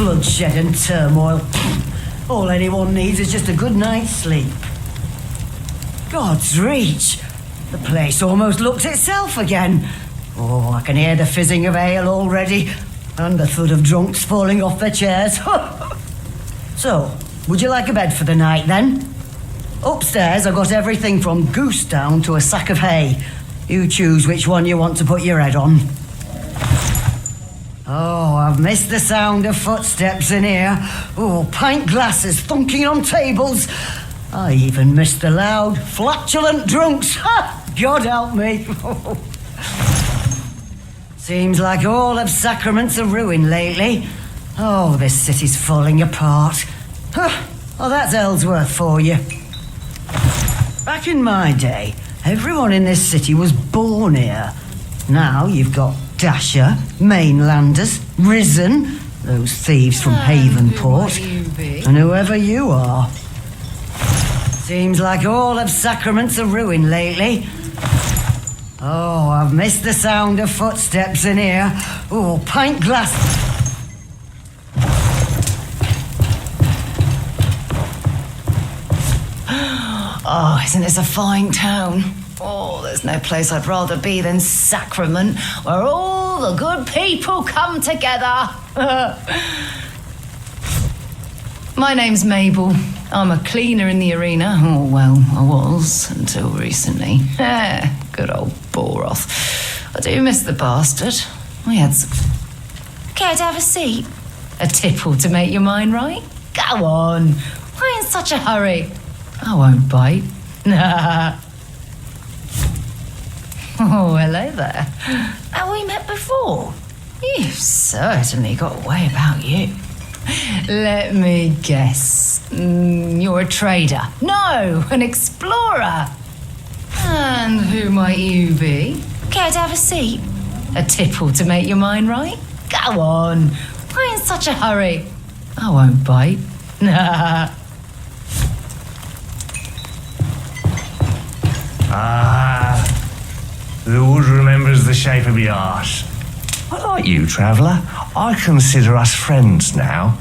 bloodshed and turmoil. All anyone needs is just a good night's sleep. God's reach! The place almost looks itself again. Oh, I can hear the fizzing of ale already, and the thud of drunks falling off their chairs. So, would you like a bed for the night then? Upstairs I got everything from goose down to a sack of hay. You choose which one you want to put your head on. Oh, I've missed the sound of footsteps in here. Oh, pint glasses thunking on tables. I even missed the loud, flatulent drunks. God help me. Seems like all of Sacrament's a ruin lately. Oh, this city's falling apart. Oh, that's Ellsworth for you. Back in my day, everyone in this city was born here. Now you've got Dasher, Mainlanders, Risen, those thieves from Havenport, and whoever you are. Seems like all of Sacrament's a ruin lately. Oh, I've missed the sound of footsteps in here. Oh, pint glass. Oh, isn't this a fine town? Oh, there's no place I'd rather be than Sacrament, where all the good people come together. My name's Mabel. I'm a cleaner in the arena. Oh, well, I was until recently. Good old Boroth. I do miss the bastard. We had some... Care to have a seat? A tipple to make your mind right? Go on. Why in such a hurry? I won't bite. Oh, hello there. Have we met before? You've certainly got a way about you. Let me guess. You're a trader. No, an explorer. And who might you be? Care to have a seat? A tipple to make your mind right? Go on. Why in such a hurry? I won't bite. The wood remembers the shape of your arse. I like you, traveller. I consider us friends now.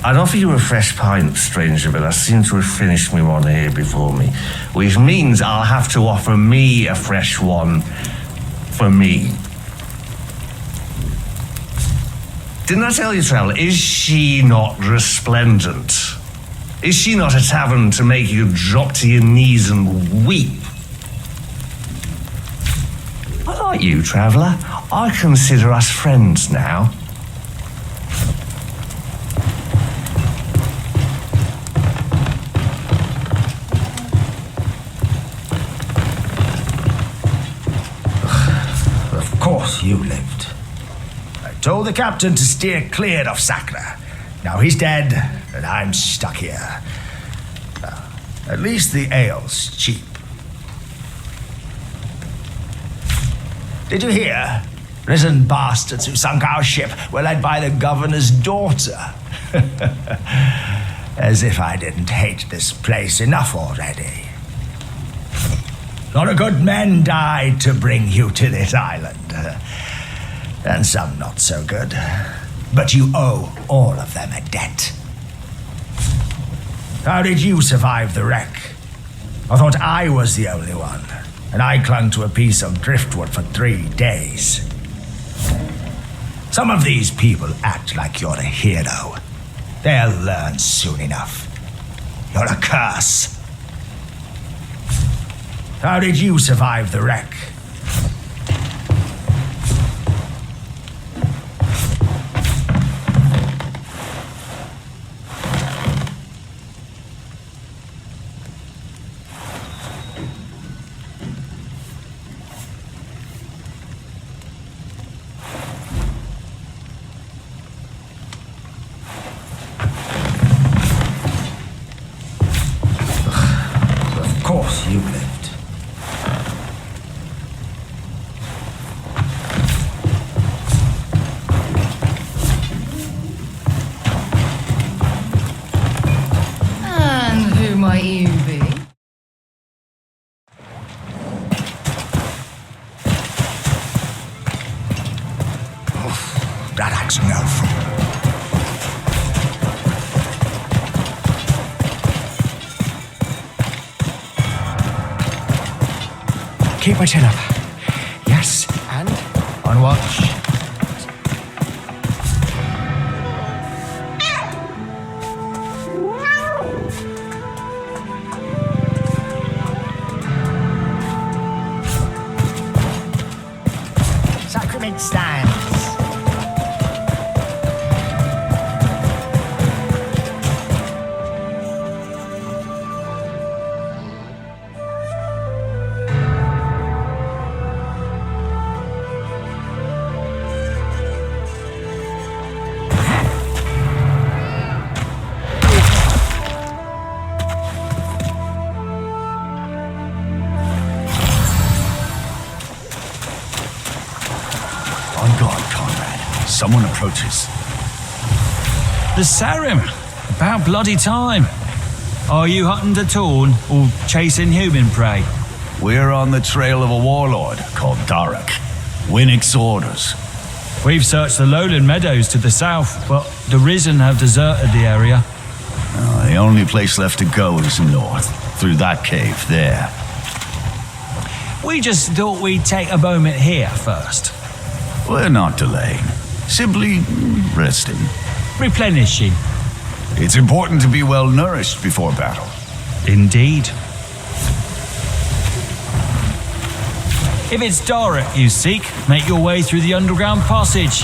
I'd offer you a fresh pint, stranger, but I seem to have finished me one here before me, which means I'll have to offer me a fresh one for me. Didn't I tell you, traveller, is she not resplendent? Is she not a tavern to make you drop to your knees and weep? I like you, traveller. I consider us friends now. Of course you lived. I told the captain to steer clear of Sacra. Now he's dead, and I'm stuck here. At least the ale's cheap. Did you hear? Risen bastards who sunk our ship were led by the governor's daughter. As if I didn't hate this place enough already. A lot of good men died to bring you to this island. And some not so good. But you owe all of them a debt. How did you survive the wreck? I thought I was the only one, and I clung to a piece of driftwood for 3 days. Some of these people act like you're a hero. They'll learn soon enough. You're a curse. How did you survive the wreck? Of course you lived. And who might you be? that axe an elf. Keep my chin up. Yes, and on watch. Sacrament stands. On guard, Conrad. Someone approaches. The Sarim! About bloody time. Are you hunting the Torn or chasing human prey? We're on the trail of a warlord called Darak. Winnick's orders. We've searched the lowland meadows to the south, but the Risen have deserted the area. The only place left to go is north, through that cave there. We just thought we'd take a moment here first. We're not delaying. Simply resting. Replenishing. It's important to be well nourished before battle. Indeed. If it's Darak you seek, make your way through the underground passage.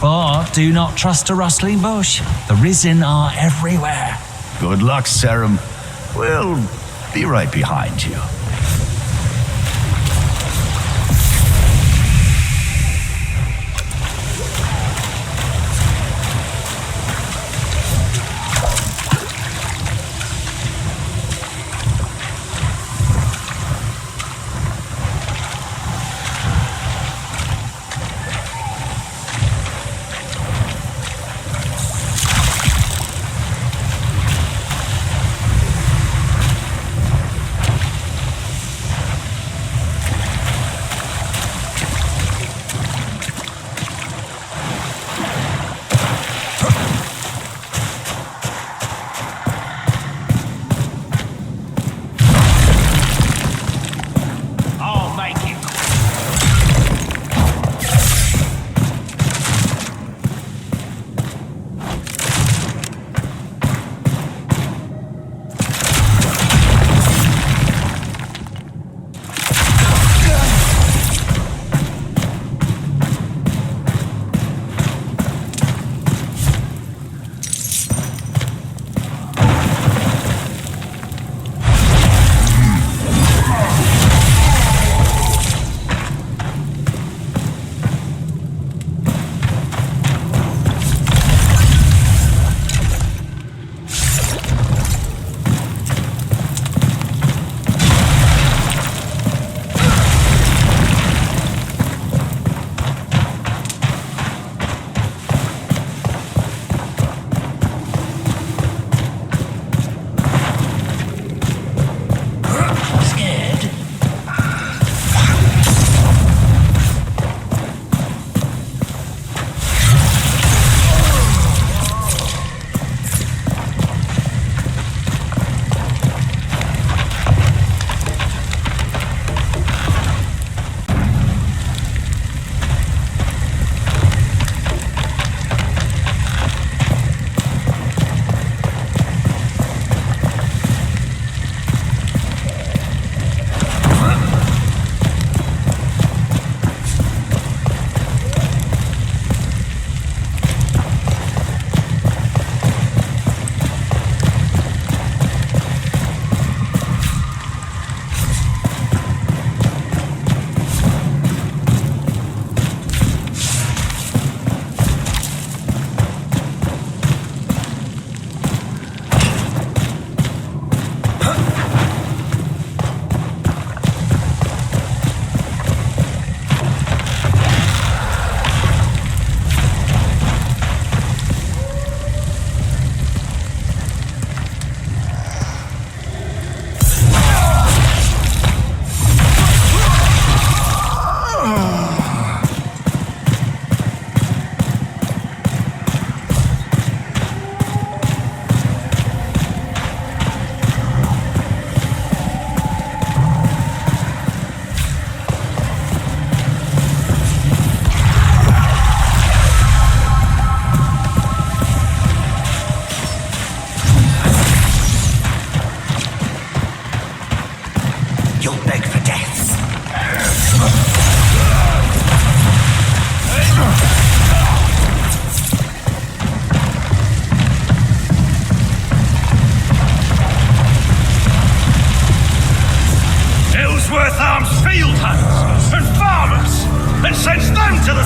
But do not trust a rustling bush. The Risen are everywhere. Good luck, Sarim. We'll be right behind you.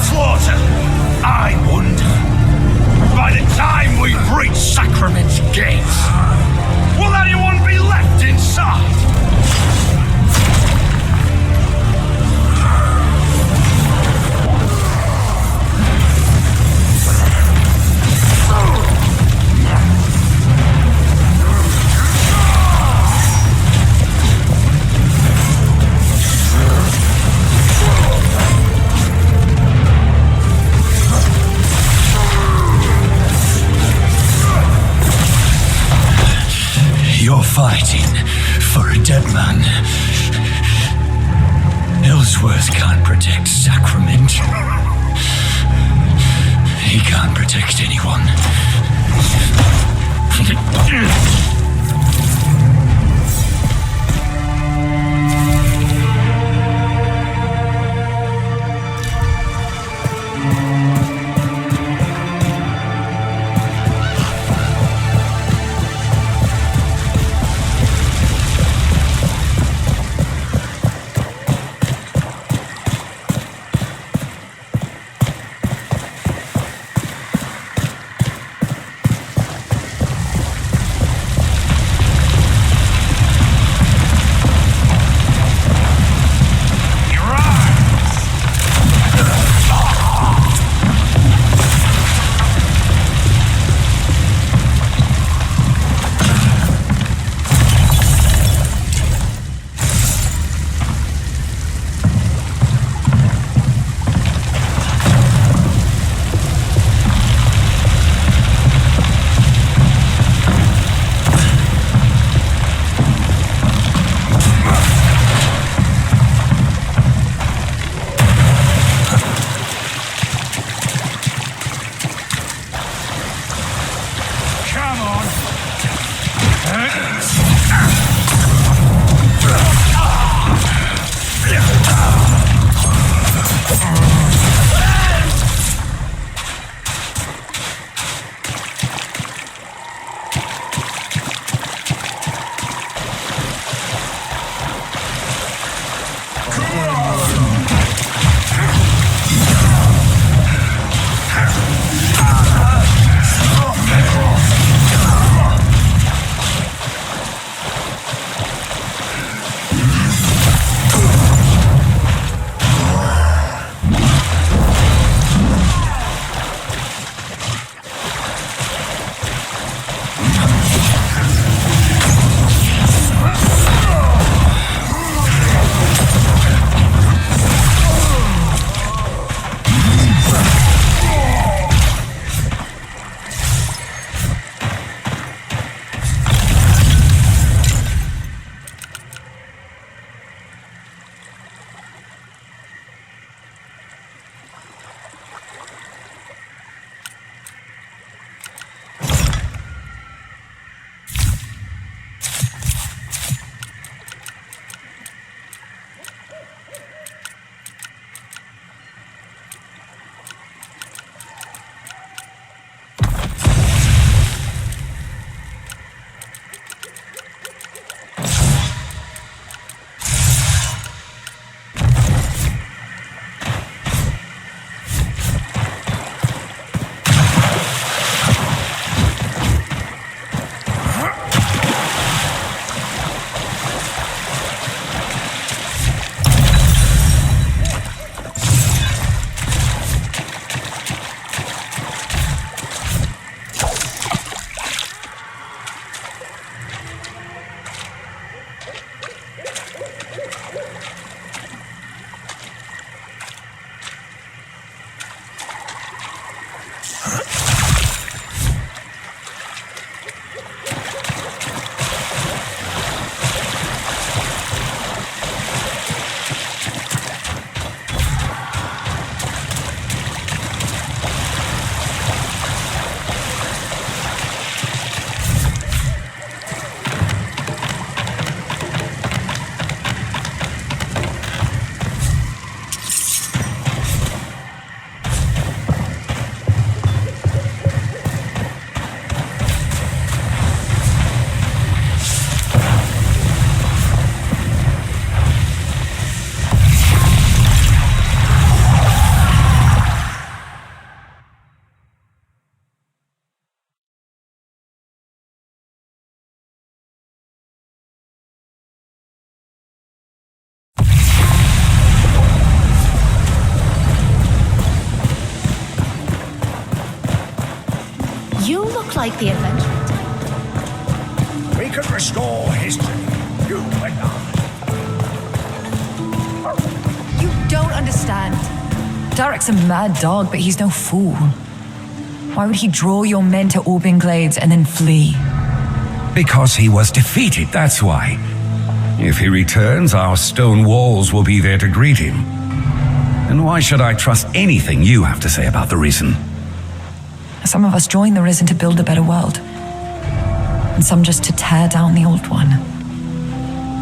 slaughter. I wonder, by the time we breach Sacrament's gates, will anyone be left inside? You're fighting for a dead man. Ellsworth can't protect Sacrament. He can't protect anyone. You look like the adventurer type. We can restore history. You and I. You don't understand. Derek's a mad dog, but he's no fool. Why would he draw your men to Auburn Glades and then flee? Because he was defeated, that's why. If he returns, our stone walls will be there to greet him. And why should I trust anything you have to say about the Risen? Some of us join the Risen to build a better world. And some just to tear down the old one.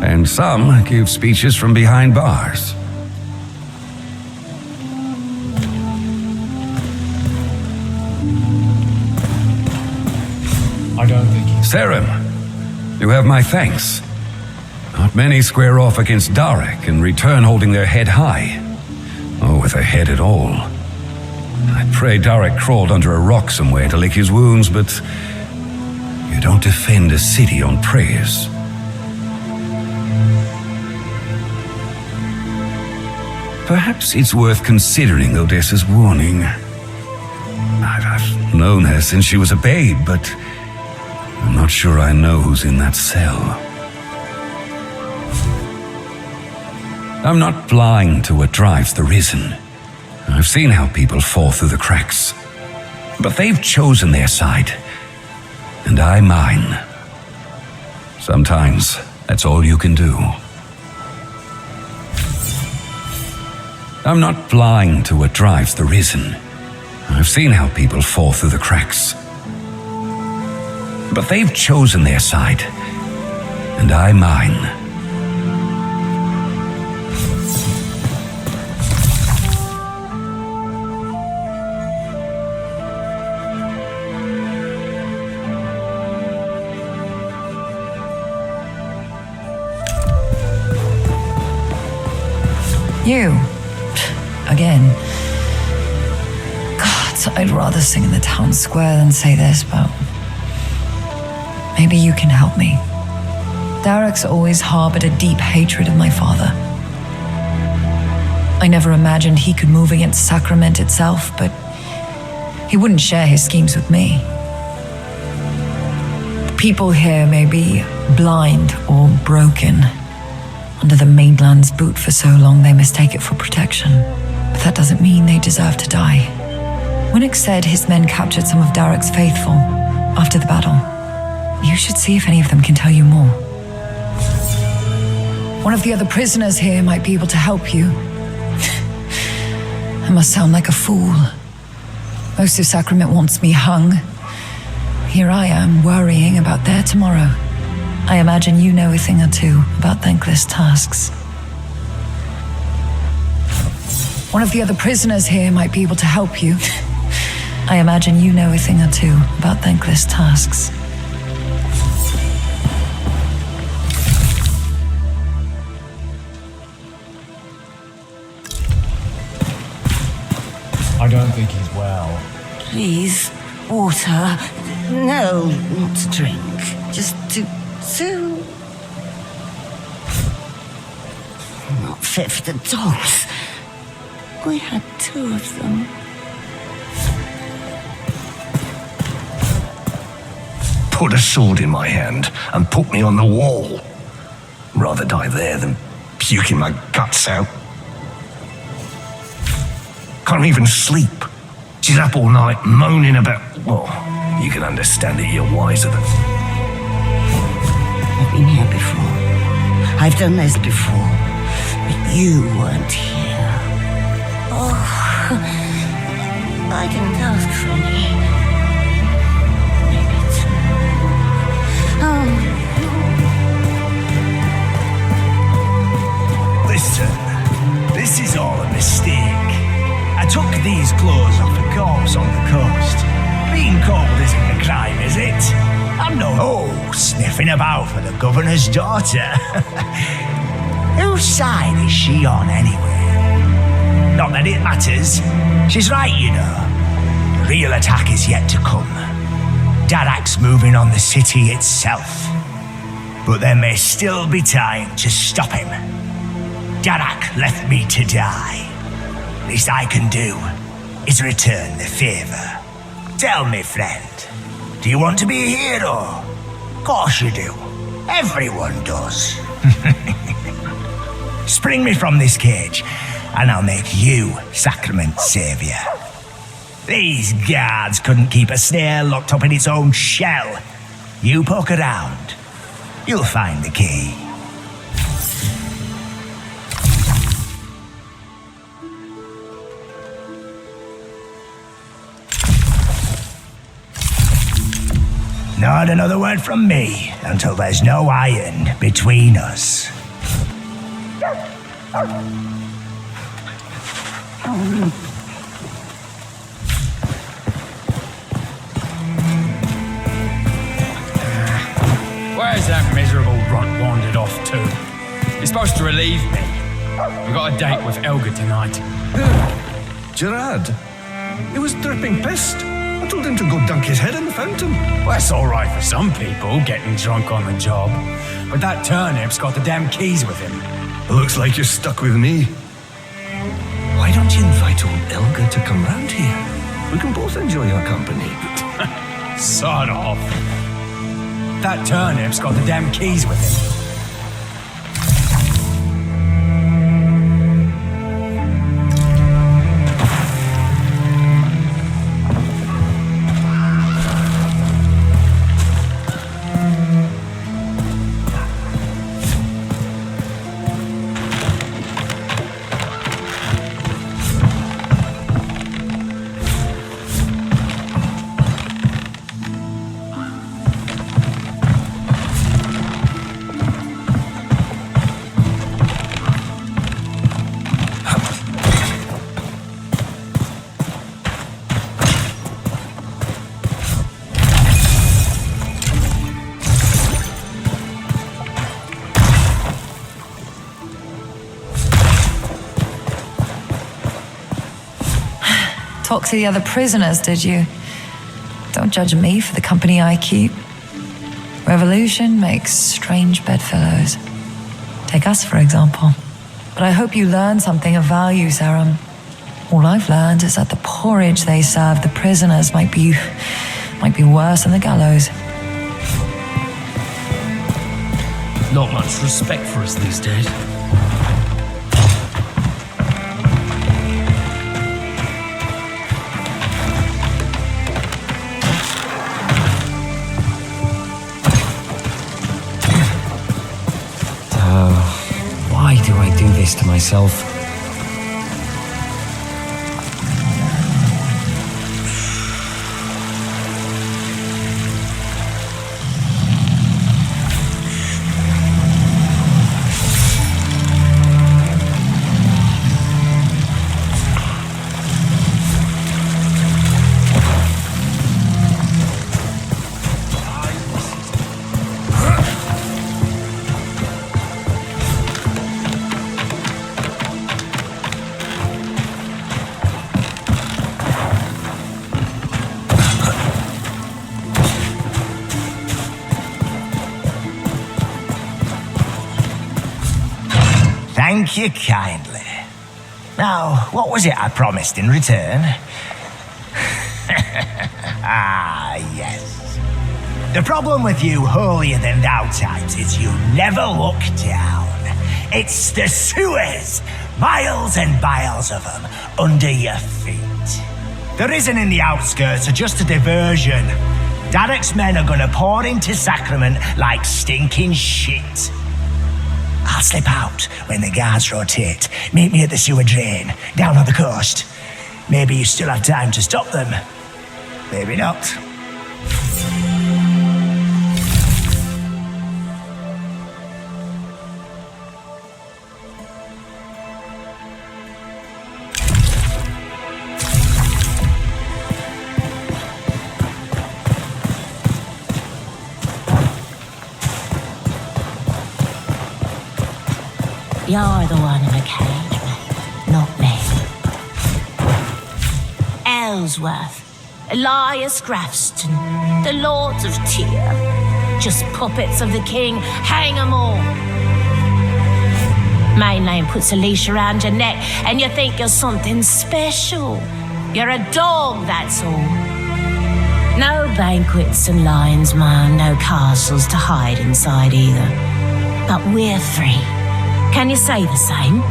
And some give speeches from behind bars. I don't think he's... Serim, you have my thanks. Not many square off against Darek and return holding their head high. Or with a head at all. I pray Darek crawled under a rock somewhere to lick his wounds, but you don't defend a city on prayers. Perhaps it's worth considering Odessa's warning. I've known her since she was a babe, but I'm not sure I know who's in that cell. I'm not blind to what drives the Risen. I've seen how people fall through the cracks. But they've chosen their side, and I mine. Sometimes that's all you can do. I'm not blind to what drives the Risen. I've seen how people fall through the cracks. But they've chosen their side, and I mine. You. Again. God, I'd rather sing in the town square than say this, but maybe you can help me. Derek's always harbored a deep hatred of my father. I never imagined he could move against Sacrament itself, but he wouldn't share his schemes with me. People here may be blind or broken. Under the mainland's boot for so long, they mistake it for protection. But that doesn't mean they deserve to die. Winnick said his men captured some of Derek's faithful after the battle. You should see if any of them can tell you more. One of the other prisoners here might be able to help you. I must sound like a fool. Most of Sacrament wants me hung. Here I am, worrying about their tomorrow. I imagine you know a thing or two about thankless tasks. One of the other prisoners here might be able to help you. I imagine you know a thing or two about thankless tasks. I don't think he's well. Please, water. No, not to drink. Just to... Not fit for the dogs. We had 2 of them. Put a sword in my hand and put me on the wall. Rather die there than puking my guts out. Can't even sleep. She's up all night moaning about... Well, you can understand it, you're wiser than... I've been here before. I've done this before. But you weren't here. Oh, I didn't ask for any. Maybe it's... Listen, this is all a mistake. I took these clothes off a corpse on the coast. Being cold isn't a crime, is it? I'm no sniffing about for the governor's daughter. Whose side is she on anyway? Not that it matters. She's right, you know. The real attack is yet to come. Darak's moving on the city itself. But there may still be time to stop him. Darak left me to die. Least I can do is return the favor. Tell me, friend, Do you want to be a hero? Course you do. Everyone does. Spring me from this cage, and I'll make you Sacrament's savior. These guards couldn't keep a snail locked up in its own shell. You poke around, you'll find the key. Not another word from me until there's no iron between us. Where's that miserable runt wandered off to? He's supposed to relieve me. We've got a date with Elga tonight. Gerard, he was dripping pissed. I told him to go dunk his head in the fountain. Well, that's all right for some people, getting drunk on the job. But that turnip's got the damn keys with him. Looks like you're stuck with me. Why don't you invite old Elga to come round here? We can both enjoy your company. Sod off. That turnip's got the damn keys with him. Talk to the other prisoners, did you? Don't judge me for the company I keep. Revolution makes strange bedfellows. Take us, for example. But I hope you learned something of value, Sarum. All I've learned is that the porridge they serve the prisoners might be worse than the gallows. Not much respect for us these days. Why do I do this to myself? Thank you kindly. Now, what was it I promised in return? Ah, yes. The problem with you holier-than-thou types is you never look down. It's the sewers, miles and miles of them, under your feet. The risen in the outskirts are just a diversion. Derek's men are gonna pour into Sacrament like stinking shit. I'll slip out when the guards rotate. Meet me at the sewer drain, down on the coast. Maybe you still have time to stop them. Maybe not. You're the one in the cage, mate, not me. Ellsworth, Elias Grafston, the Lords of Tyr. Just puppets of the king, hang 'em all. Mainline puts a leash around your neck and you think you're something special. You're a dog, that's all. No banquets and lions, man, no castles to hide inside either. But we're free. Can you say the same?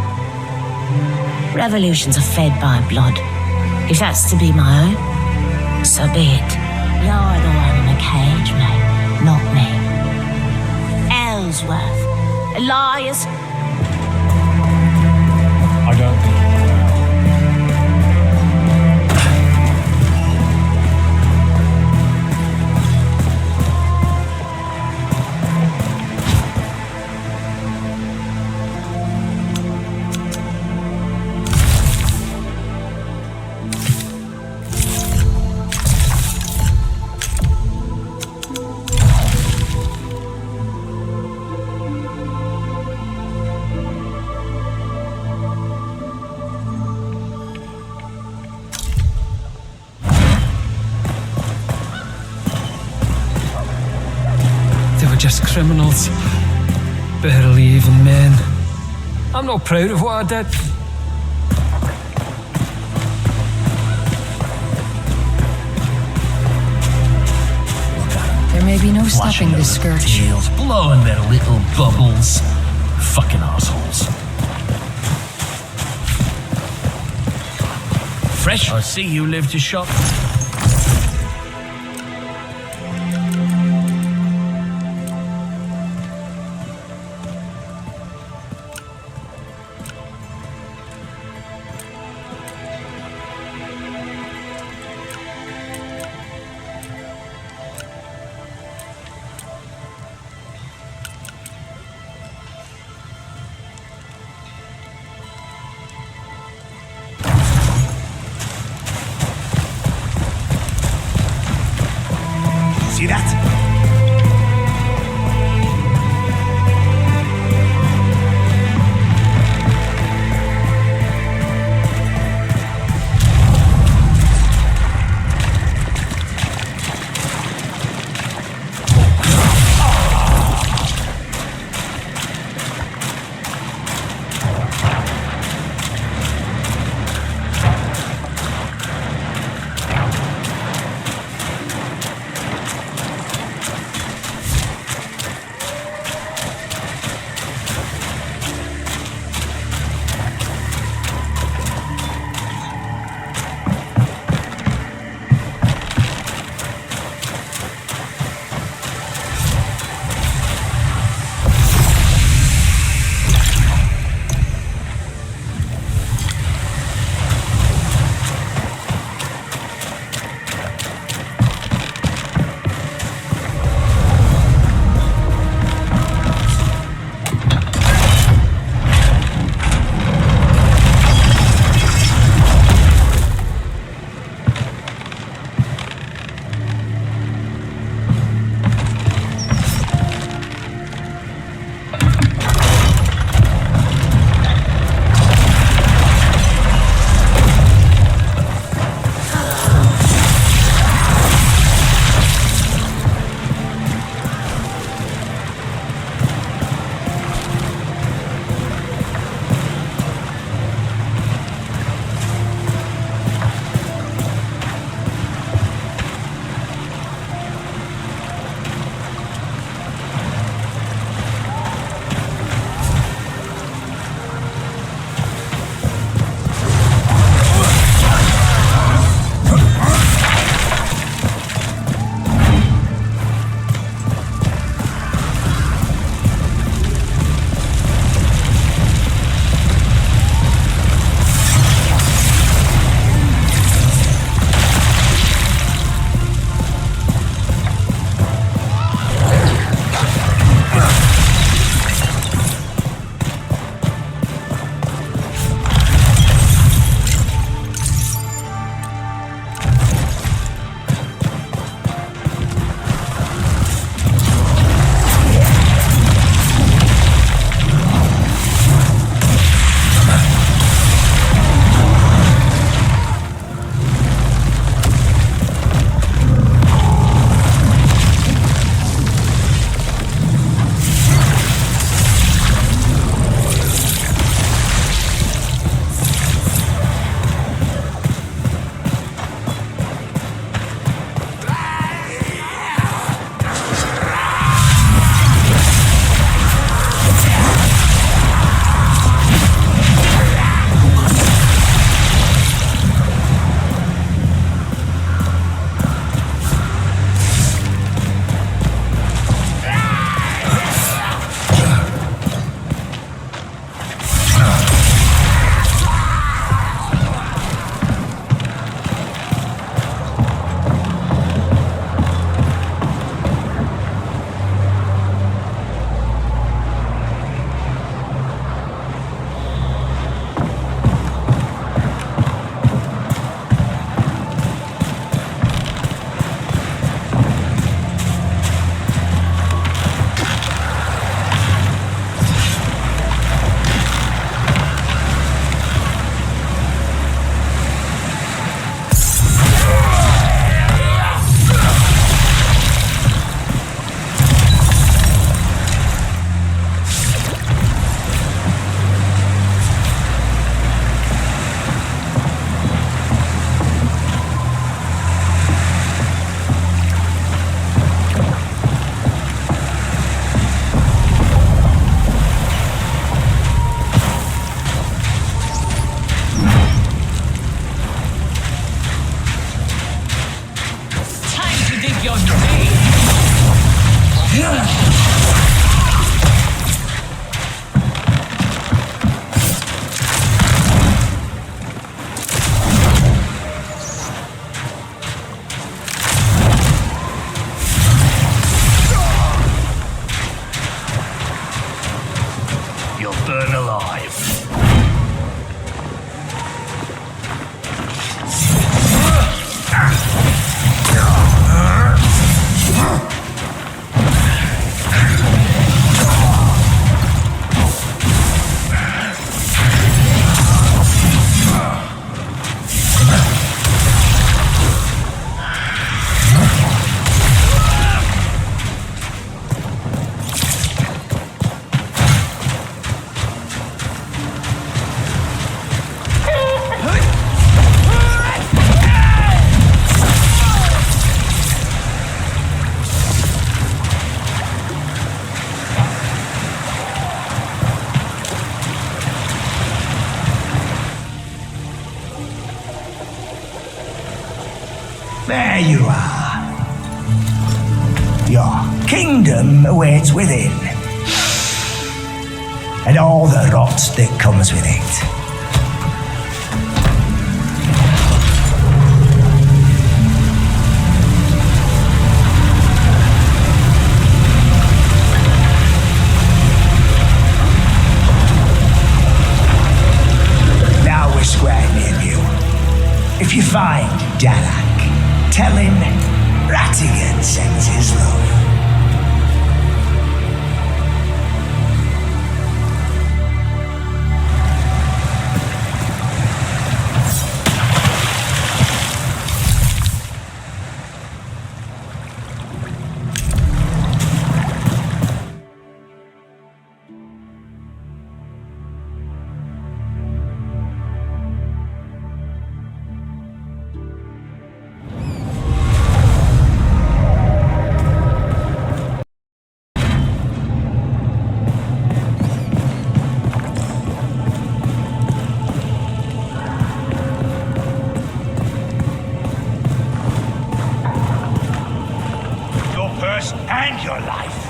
Revolutions are fed by blood. If that's to be my own, so be it. You're the one in the cage, mate, not me. Ellsworth, Elias. I don't. Just criminals. Barely even men. I'm not proud of what I did. There may be no stopping this scourge. Tails blowing their little bubbles. Fucking assholes. Fresh? I see you live to shop. See that? You'll burn alive. There you are. Your kingdom awaits within. And all the rot that comes with it. Now we're square near you. If you find Dalak, tell him Rattigan sends his love. And your life.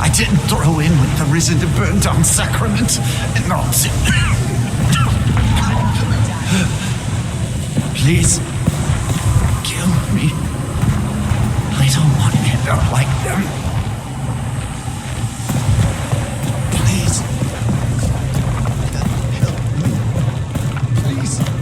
I didn't throw in with the risen and burned down sacrament. Not. Please, kill me. I don't want to end up like them. Please. Help me. Please.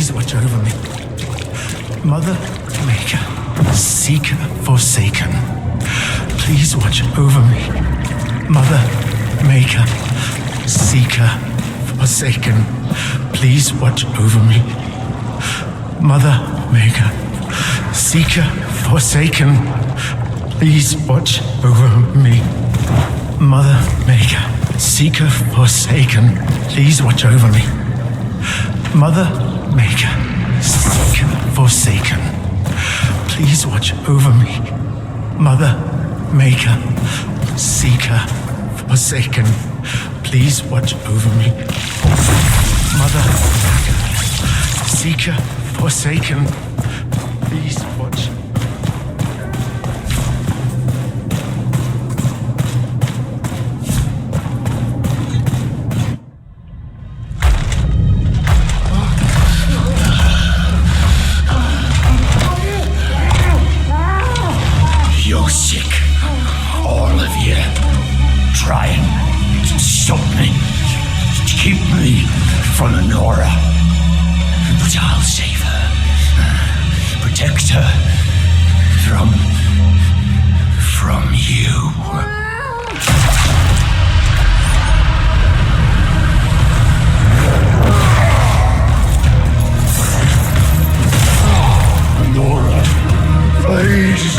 please watch over me. Mother, Maker, Seeker, Forsaken, please watch over me. Mother, Maker, Seeker, Forsaken, please watch over me. Mother, Maker, Seeker, Forsaken, please watch over me. Mother, Maker, Seeker, Forsaken, please watch over me. Mother, Maker, Seeker, Forsaken, please watch over me. Mother, Maker, Seeker, Forsaken, please watch over me. Mother, Maker, Seeker, Forsaken, please watch. You're sick, all of you, trying to stop me, to keep me from Nora. But I'll save her, protect her from you. Nora, please.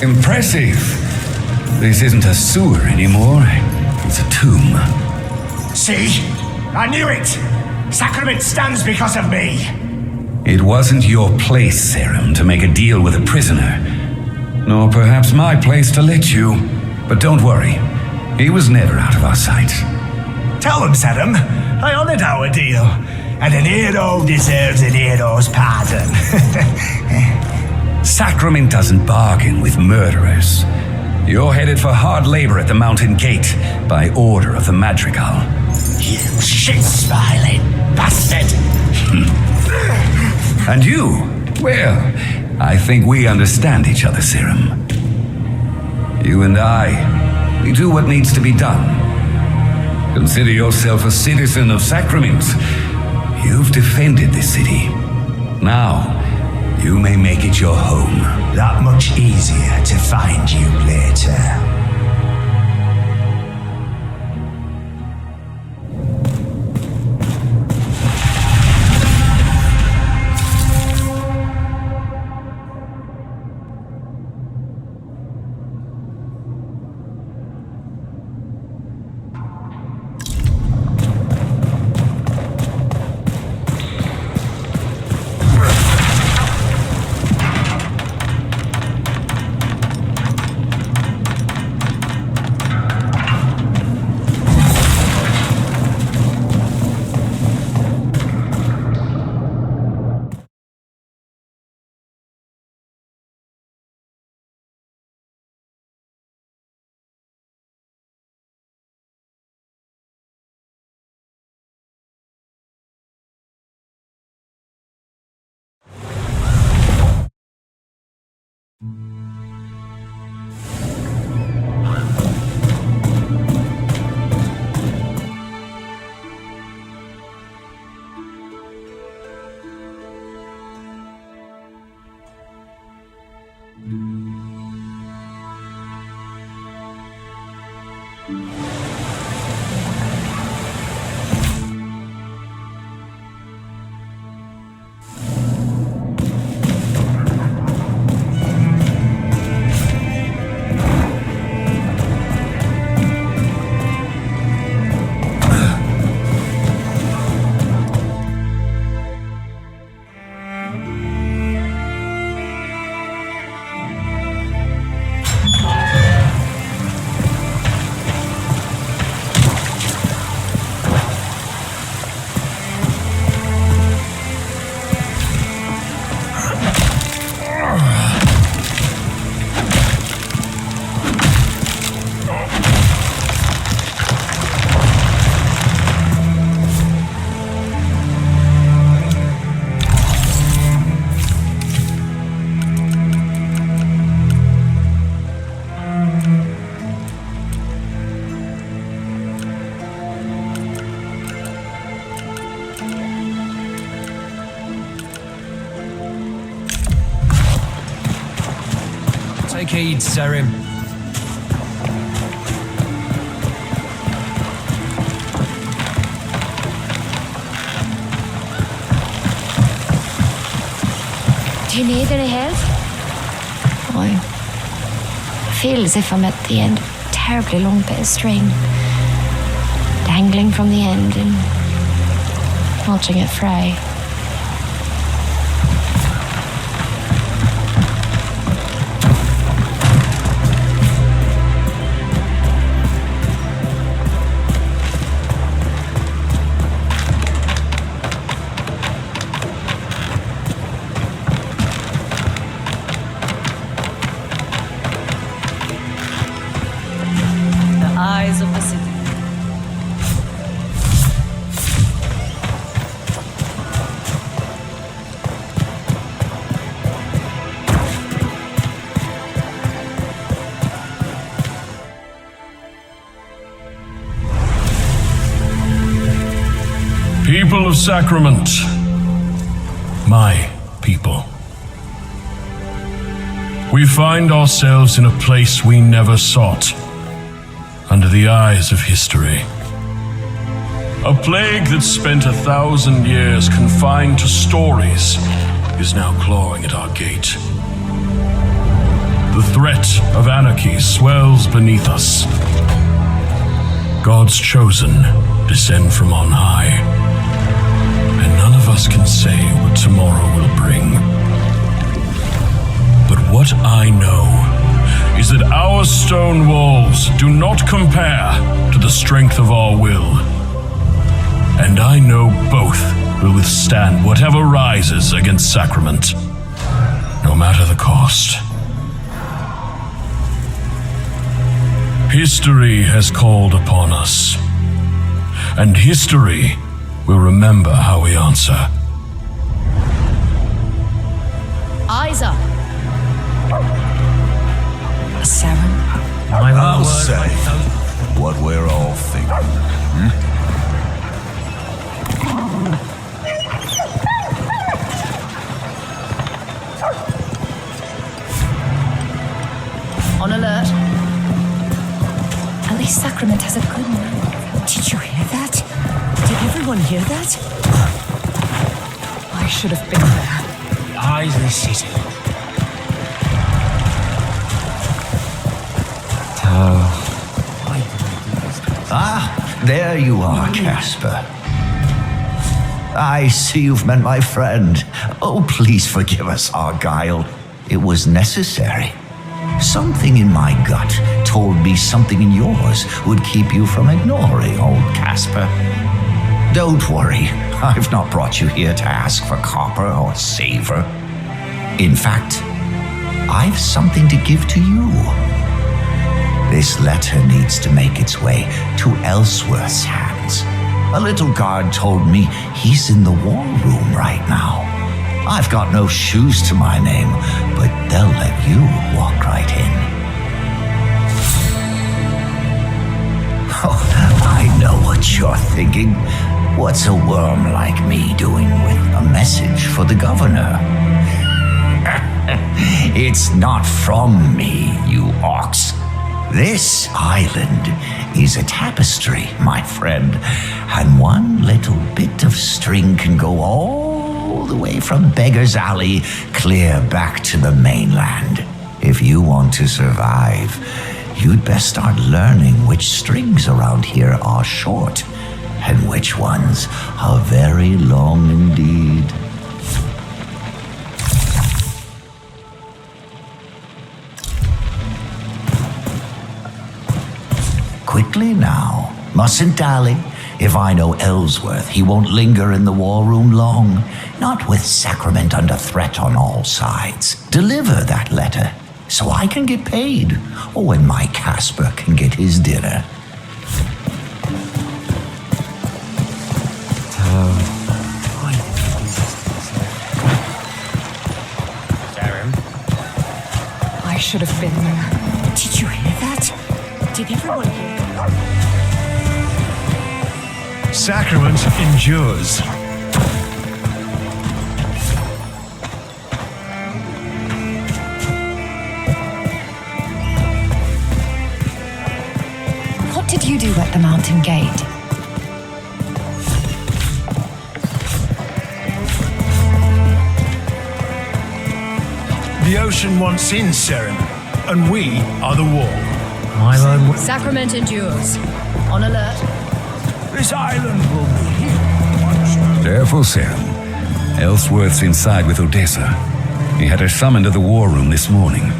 Impressive. This isn't a sewer anymore. It's a tomb. See? I knew it! Sacrament stands because of me! It wasn't your place, Serum, to make a deal with a prisoner. Nor perhaps my place to let you. But don't worry. He was never out of our sight. Tell them, Serum. I honored our deal. And an hero deserves an hero's pardon. Sacrament doesn't bargain with murderers. You're headed for hard labor at the Mountain Gate by order of the Madrigal. You shit-smiling bastard! And you? Well, I think we understand each other, Serum. You and I, we do what needs to be done. Consider yourself a citizen of Sacrament. You've defended this city. Now, you may make it your home. That much easier to find you later. Take heed, Serim. Do you need any help? I feel as if I'm at the end of a terribly long bit of string, dangling from the end and watching it fray. Eyes of the city. People of Sacrament, my people. We find ourselves in a place we never sought. Under the eyes of history. A plague that spent 1,000 years confined to stories is now clawing at our gate. The threat of anarchy swells beneath us. God's chosen descend from on high, and none of us can say what tomorrow will bring. But what I know is that our stone walls do not compare to the strength of our will. And I know both will withstand whatever rises against Sacrament, no matter the cost. History has called upon us, and history will remember how we answer. Eyes up. Saren? I'll say what we're all thinking. On alert. At least Sacrament has a good man. Did you hear that? Did everyone hear that? I should have been there. Eyes of the city. Ah, there you are, Casper. I see you've met my friend. Oh, please forgive us our guile. It was necessary. Something in my gut told me something in yours would keep you from ignoring old Casper. Don't worry, I've not brought you here to ask for copper or savor. In fact, I've something to give to you. This letter needs to make its way to Ellsworth's hands. A little guard told me he's in the war room right now. I've got no shoes to my name, but they'll let you walk right in. Oh, I know what you're thinking. What's a worm like me doing with a message for the governor? It's not from me, you ox. This island is a tapestry, my friend, and one little bit of string can go all the way from Beggar's Alley clear back to the mainland. If you want to survive, you'd best start learning which strings around here are short and which ones are very long indeed. Quickly now, mustn't dally. If I know Ellsworth, he won't linger in the war room long. Not with Sacrament under threat on all sides. Deliver that letter, so I can get paid, or when my Casper can get his dinner. I should have been there. Did you hear that? Did everyone hear that? Sacrament endures. What did you do at the mountain gate? The ocean wants in, Saren, and we are the wall. Sacrament endures. On alert. This island will be here. Careful, Saren. Ellsworth's inside with Odessa. He had her summoned to the war room this morning.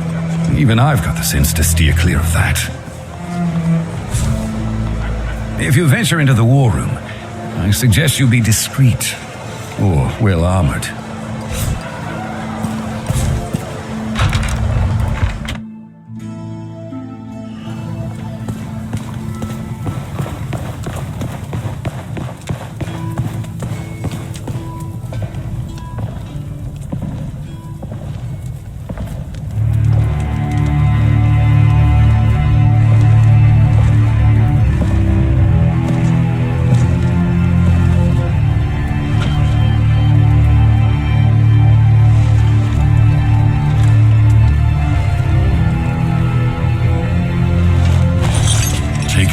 Even I've got the sense to steer clear of that. If you venture into the war room, I suggest you be discreet or well armored.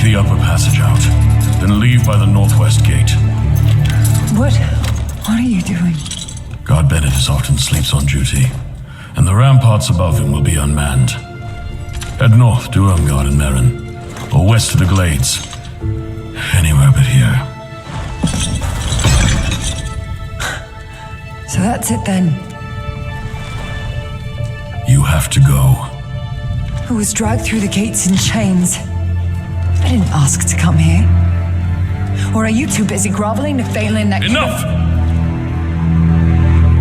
The upper passage out, then leave by the northwest gate. What are you doing? God Bennett often sleeps on duty, and the ramparts above him will be unmanned. Head north to Ermgard and Merrin, or west to the Glades. Anywhere but here. So that's it then. You have to go. I was dragged through the gates in chains. I didn't ask to come here. Or are you too busy groveling to fail in that... Enough!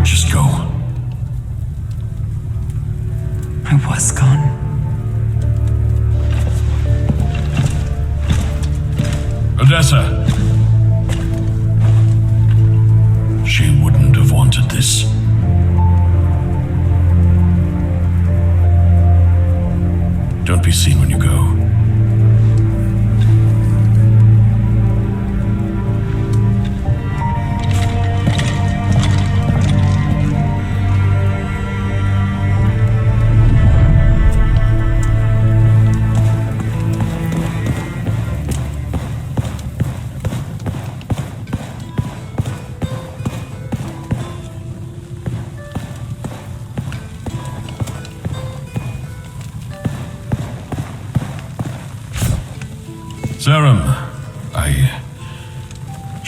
Just go. I was gone. Odessa! She wouldn't have wanted this. Don't be seen when you go. Serum,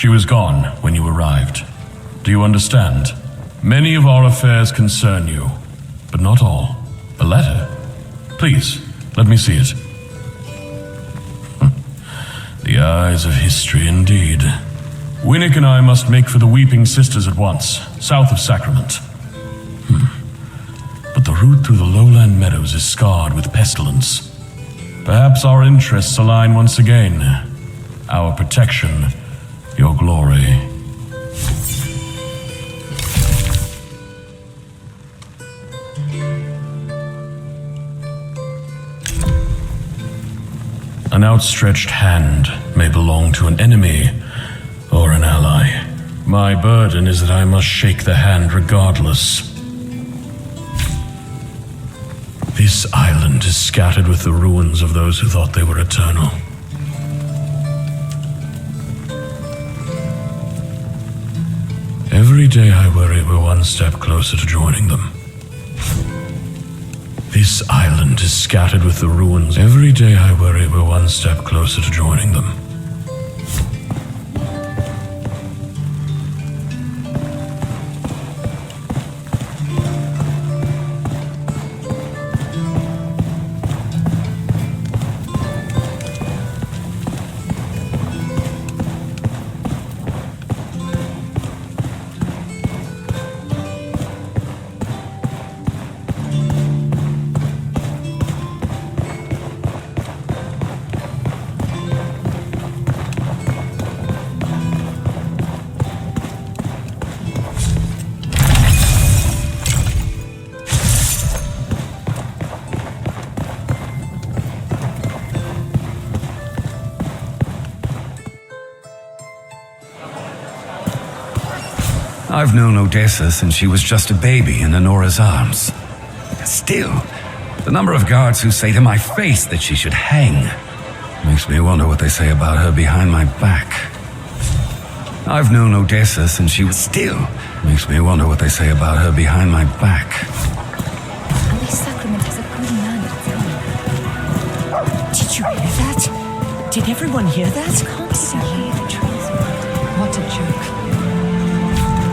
She was gone when you arrived. Do you understand? Many of our affairs concern you, but not all. A letter? Please, let me see it. The eyes of history indeed. Winnick and I must make for the Weeping Sisters at once, south of Sacrament. But the route through the lowland meadows is scarred with pestilence. Perhaps our interests align once again. Our protection, your glory. An outstretched hand may belong to an enemy or an ally. My burden is that I must shake the hand regardless. This island is scattered with the ruins of those who thought they were eternal. Every day I worry we're one step closer to joining them. This island is scattered with the ruins. Every day I worry we're one step closer to joining them. I've known Odessa since she was just a baby in Honora's arms. Still, the number of guards who say to my face that she should hang makes me wonder what they say about her behind my back. I've known Odessa since she was still. Makes me wonder what they say about her behind my back. At least Sacrament has a good man at the Did you hear that? Did everyone hear that? Constantly the trees. What a joke.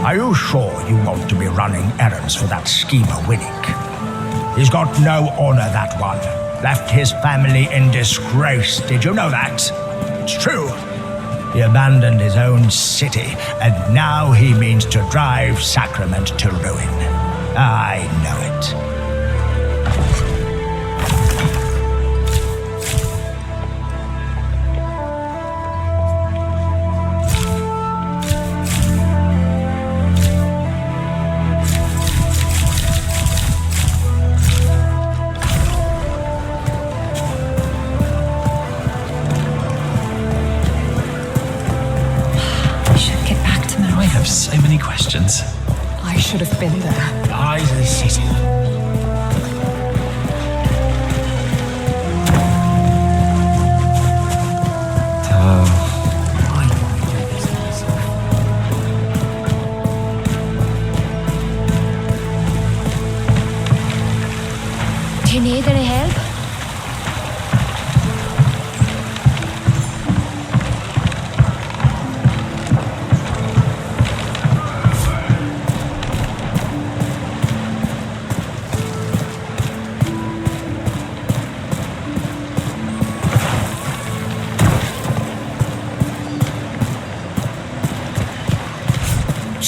Are you sure you want to be running errands for that schemer Winnick? He's got no honor, that one. Left his family in disgrace. Did you know that? It's true. He abandoned his own city, and now he means to drive Sacrament to ruin. I know it. So many questions. I should have been there. The eyes of the city. Do you need any help?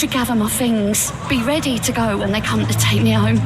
should gather my things, be ready to go when they come to take me home.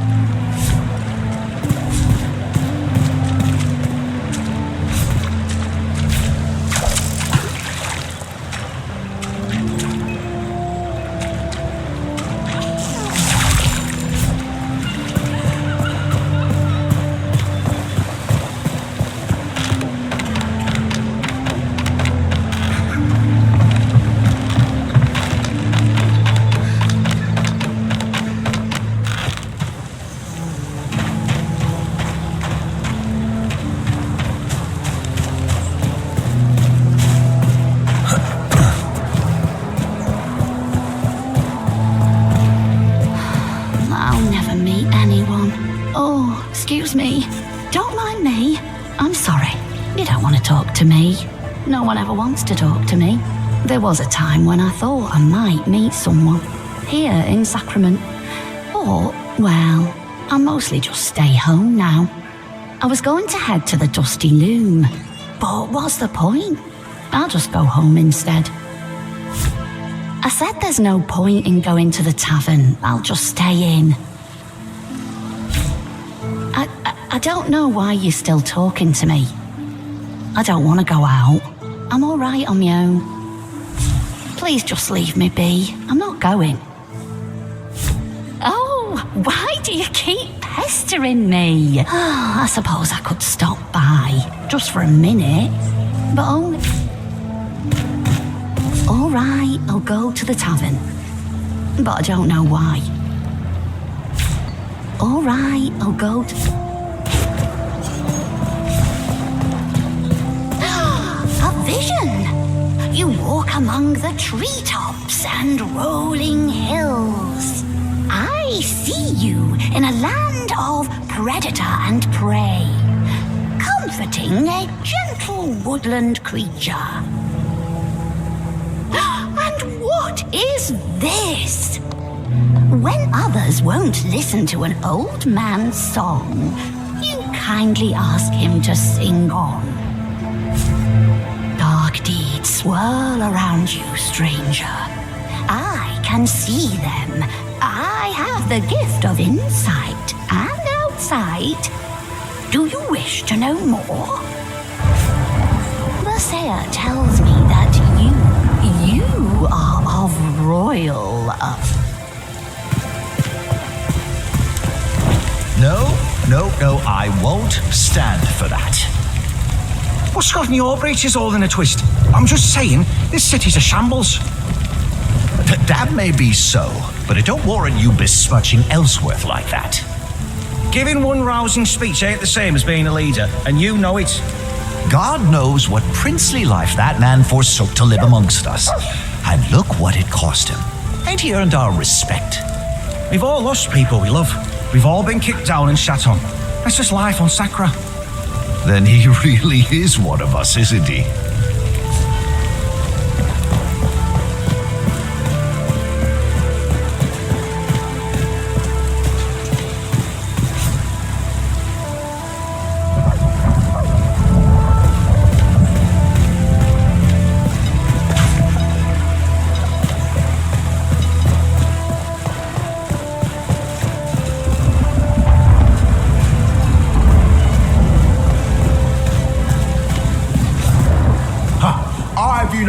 No one ever wants to talk to me. There was a time when I thought I might meet someone here in Sacrament. Or, well, I mostly just stay home now. I was going to head to the Dusty Loom, but what's the point? I'll just go home instead. I said there's no point in going to the tavern. I'll just stay in. I don't know why you're still talking to me. I don't want to go out. I'm all right on my own. Please just leave me be. I'm not going. Oh, why do you keep pestering me? I suppose I could stop by, just for a minute. But only... All right, I'll go to the tavern. But I don't know why. All right, I'll go to... Vision! You walk among the treetops and rolling hills. I see you in a land of predator and prey, comforting a gentle woodland creature. And what is this? When others won't listen to an old man's song, you kindly ask him to sing on. Dark deeds swirl around you, stranger. I can see them. I have the gift of insight and outsight. Do you wish to know more? The seer tells me that you are of royal... No, I won't stand for that. What's gotten your breeches all in a twist? I'm just saying, this city's a shambles. That may be so, but it don't warrant you besmirching Ellsworth like that. Giving one rousing speech ain't the same as being a leader, and you know it. God knows what princely life that man forsook to live amongst us. And look what it cost him. Ain't he earned our respect? We've all lost people we love. We've all been kicked down and shat on. That's just life on Sacra. Then he really is one of us, isn't he?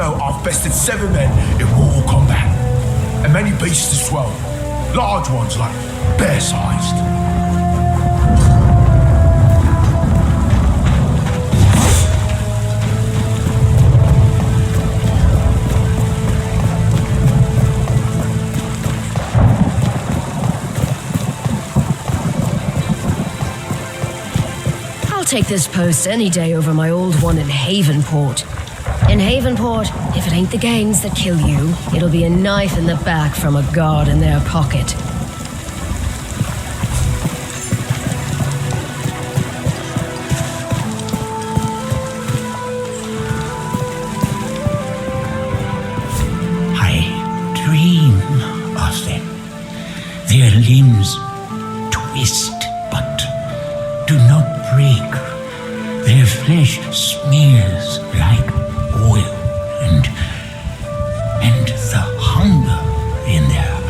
I've bested 7 men in mortal combat, and many beasts as well. Large ones like bear-sized. I'll take this post any day over my old one in Havenport. In Havenport, if it ain't the gangs that kill you, it'll be a knife in the back from a guard in their pocket. I dream of them. Their limbs twist but do not break. Their flesh smears like oil, and the hunger in their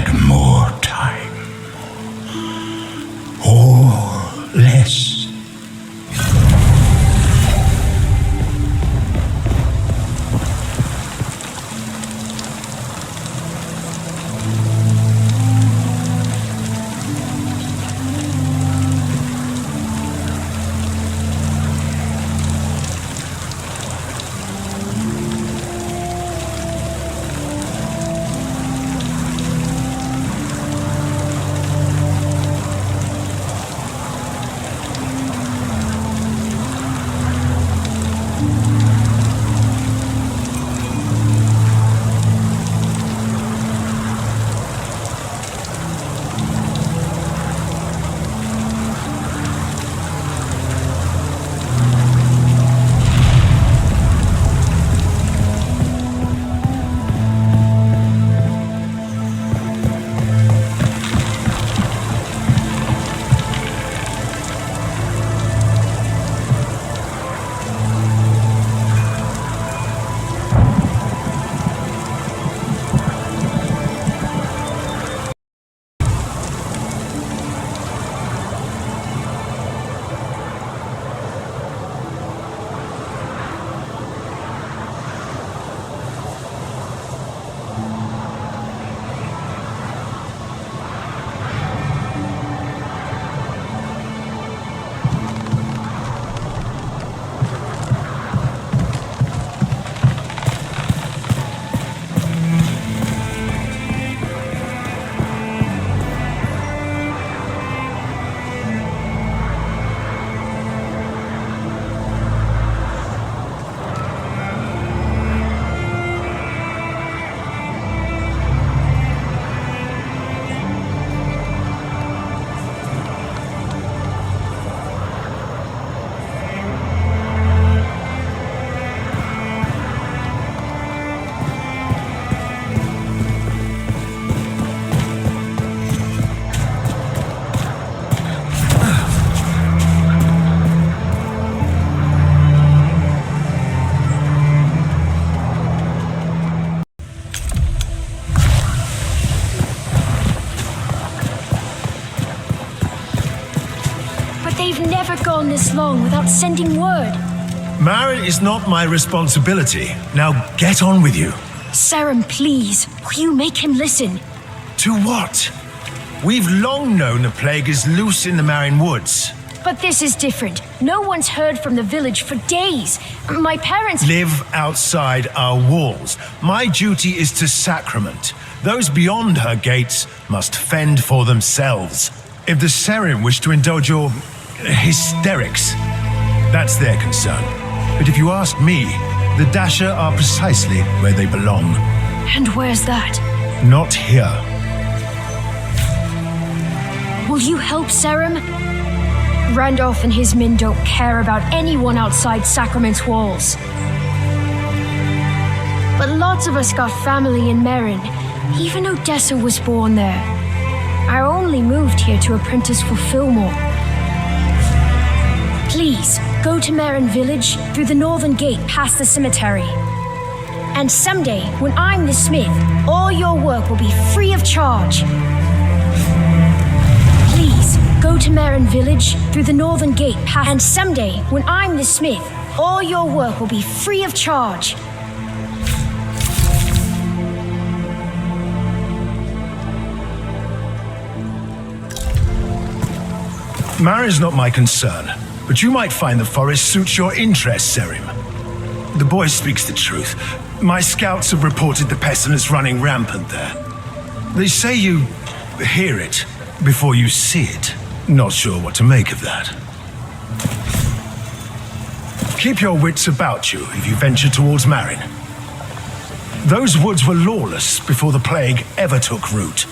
take more time. Or less. They've never gone this long without sending word. Marin is not my responsibility. Now get on with you. Serim, please, will you make him listen? To what? We've long known the plague is loose in the Marin woods. But this is different. No one's heard from the village for days. My parents live outside our walls. My duty is to Sacrament. Those beyond her gates must fend for themselves. If the Serim wish to indulge your hysterics, that's their concern. But if you ask me, the Dasher are precisely where they belong. And where's that? Not here. Will you help Serim? Randolph and his men don't care about anyone outside Sacrament's walls. But lots of us got family in Merin. Even Odessa was born there. I only moved here to apprentice for Fillmore. Please, go to Merin Village through the northern gate past the cemetery. And someday, when I'm the smith, all your work will be free of charge. Please, go to Merin Village through the northern gate past... And someday, when I'm the smith, all your work will be free of charge. Marin's not my concern, but you might find the forest suits your interests, Serim. The boy speaks the truth. My scouts have reported the pestilence running rampant there. They say you hear it before you see it. Not sure what to make of that. Keep your wits about you if you venture towards Marin. Those woods were lawless before the plague ever took root.